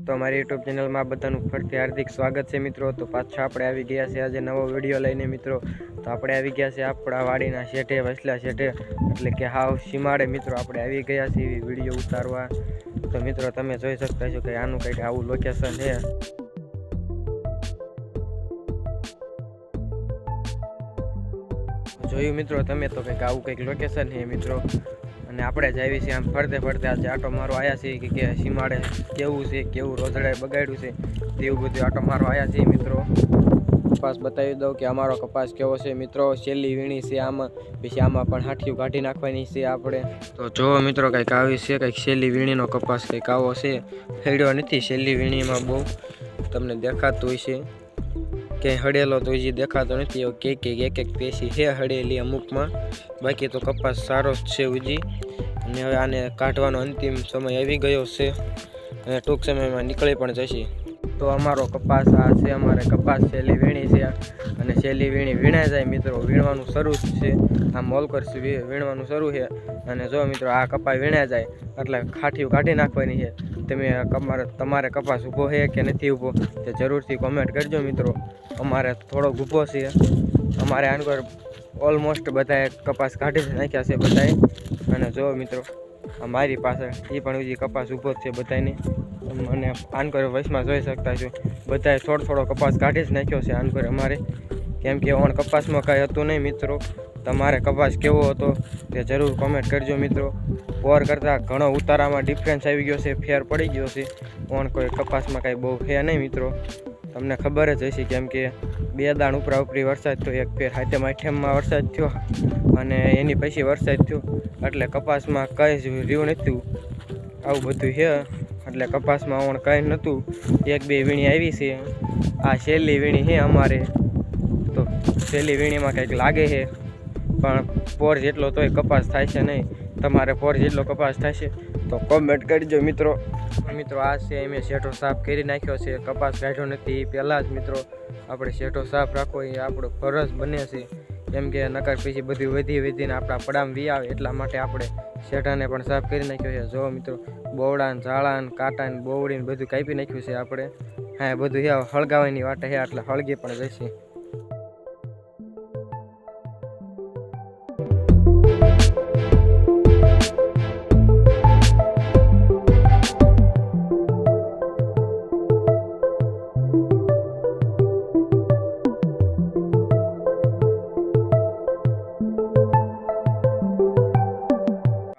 તો અમારી યુટ્યુબ ચેનલમાં બધાનું ફરીથી હાર્દિક સ્વાગત છે મિત્રો। તો પાછા આપણે આવી ગયા છે આજે નવો વિડીયો લઈને મિત્રો। તો આપણે આવી ગયા છે આપણા વાડીના શેઠે વસલા શેઠે એટલે કે હાવ સીમાડે મિત્રો આપણે આવી ગયા છે એવી વિડીયો ઉતારવા। તો મિત્રો તમે જોઈ શકતા છો કે આનું કંઈક આવું લોકેશન છે। જોયું મિત્રો તમે તો કંઈક આવું કંઈક લોકેશન છે મિત્રો। અને આપણે જ આવી છીએ આમ ફરતે ફરતે આજે આટો મારો આવ્યા છીએ કે સીમાડે કેવું છે કેવું રોજડાએ બગાડ્યું છે તેવું બધું આટો મારો આવ્યા છીએ મિત્રો। કપાસ બતાવી દઉં કે અમારો કપાસ કેવો છે મિત્રો। છેલ્લી વીણી છે આમાં, પછી આમાં પણ હાઠિયું કાઢી નાખવાની છે આપણે। તો જો મિત્રો કંઈક આવી છે કંઈક છેલ્લી વીણીનો કપાસ કંઈક આવો છે। ખેડ્યો નથી છેલ્લી વીણીમાં બહુ તમને દેખાતું હોય છે ક્યાંય હળેલો તો હજી દેખાતો નથી। એવો એક એક પેશી છે હળેલી અમુકમાં, બાકી તો કપાસ સારો જ છે હજી। અને હવે આને કાઢવાનો અંતિમ સમય આવી ગયો છે અને ટૂંક સમયમાં નીકળી પણ જશે। તો અમારો કપાસ આ છે, અમારે કપાસ છેલ્લી વીણી છે અને છેલ્લી વીણી વીણાઈ જાય મિત્રો વીણવાનું શરૂ જ છે। આ મોલકર વીણવાનું શરૂ છે અને જો મિત્રો આ કપાસ વીણાઈ જાય એટલે ખાઠિયું કાઢી નાખવાની છે। તમારે કપાસ ઊભો છે કે નથી ઊભો તે જરૂરથી કોમેન્ટ કરજો મિત્રો। અમારે થોડો ઊભો છે, અમારે આન પર ઓલમોસ્ટ બધાએ કપાસ કાઢી નાખ્યા છે બધાએ। અને જો મિત્રો મારી પાસે એ પણ હજી કપાસ ઊભો જ છે બધાને। અને આનકોર વચમાં જોઈ શકતા છો બધાએ થોડો કપાસ કાઢી જ નાખ્યો છે આનકોર અમારે, કેમ કે ઓણ કપાસમાં કાંઈ હતું નહીં મિત્રો। તમારે કપાસ કેવો હતો તે જરૂર કોમેન્ટ કરજો મિત્રો। પોર કરતાં ઘણો ઉતારામાં ડિફરન્સ આવી ગયો છે, ફેર પડી ગયો છે। ઓણ કોઈ કપાસમાં કાંઈ બહુ ફેર નહીં મિત્રો, તમને ખબર જ હશે કેમ કે 2 દાણ ઉપરા ઉપરી વરસાદ થયો, એક ફેર 7મ વરસાદ થયો અને એની પછી વરસાદ થયો એટલે કપાસમાં કંઈ જ રહ્યું નહોતું। આવું બધું છે એટલે કપાસમાં ઓણ કંઈ નહોતું, 1-2 વીણી આવી છે। આ છેલ્લી વીણી છે અમારે, તો છેલ્લી વીણીમાં કંઈક લાગે છે પણ પોર જેટલો તોય કપાસ થાય છે નહીં। તમારે પોર જેટલો કપાસ થશે તો કોમેન્ટ કરજો મિત્રો। આ છે મેં શેઠો સાફ કરી નાખ્યો છે, કપાસ કાઢ્યો નથી પહેલાં જ મિત્રો। આપણે શેઠો સાફ રાખવો એ આપણો ફરજ બને છે, કેમ કે નકર પછી બધું વધીને આપણા પડામ વી આવે એટલા માટે આપણે શેઠાને પણ સાફ કરી નાખ્યો છે। જો મિત્રો બોવડાને ઝાડાને કાંટાને બોવડીને બધું કાપી નાખ્યું છે આપણે। હા બધું હળગાવાની વાટે છે એટલે હળગી પણ જશે।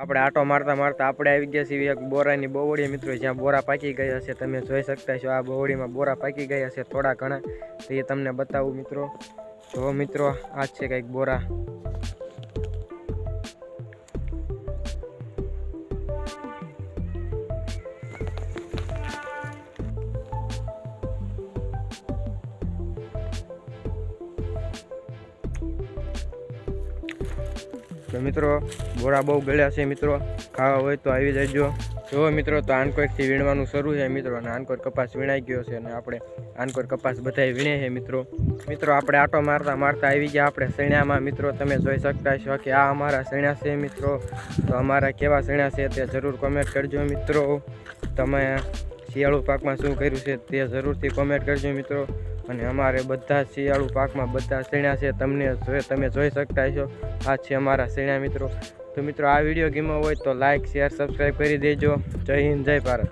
આપણે આટો મારતા આપણે આવી ગયા છીએ એક બોરાની બોવડી મિત્રો, જ્યાં બોરા પાકી ગયા છે। તમે જોઈ શકતા છો આ બોવડીમાં બોરા પાકી ગયા છે થોડા ઘણા, તો એ તમને બતાવું મિત્રો। જો મિત્રો આ છે કંઈક બોરા, તો મિત્રો બોરા બહુ ગળ્યા છે મિત્રો, ખાવા હોય તો આવી જજો। જો મિત્રો તો આનકોરથી વીણવાનું શરૂ છે મિત્રો, અને આનકોર કપાસ વીણાઈ ગયો છે અને આપણે આનકોર કપાસ બધાય વીણે છે મિત્રો। આપણે આટો મારતા આવી ગયા આપણે સણ્યામાં મિત્રો। તમે જોઈ શકતા છો કે આ અમારા સણ્યા છે મિત્રો। તો અમારા કેવા સણ્યા છે તે જરૂર કોમેન્ટ કરજો મિત્રો। તમે શિયાળુ પાકમાં શું કર્યું છે તે જરૂરથી કોમેન્ટ કરજો મિત્રો। અને અમારે બધા શિયાળુ પાકમાં બધા સણ્યા છે, તમે જોઈ શકતા છો આ છે અમારા સણ્યા મિત્રો। તો મિત્રો આ વિડીયો ગમ્યો હોય તો લાઇક શેર સબસ્ક્રાઈબ કરી દેજો। જય હિન્દ જય ભારત।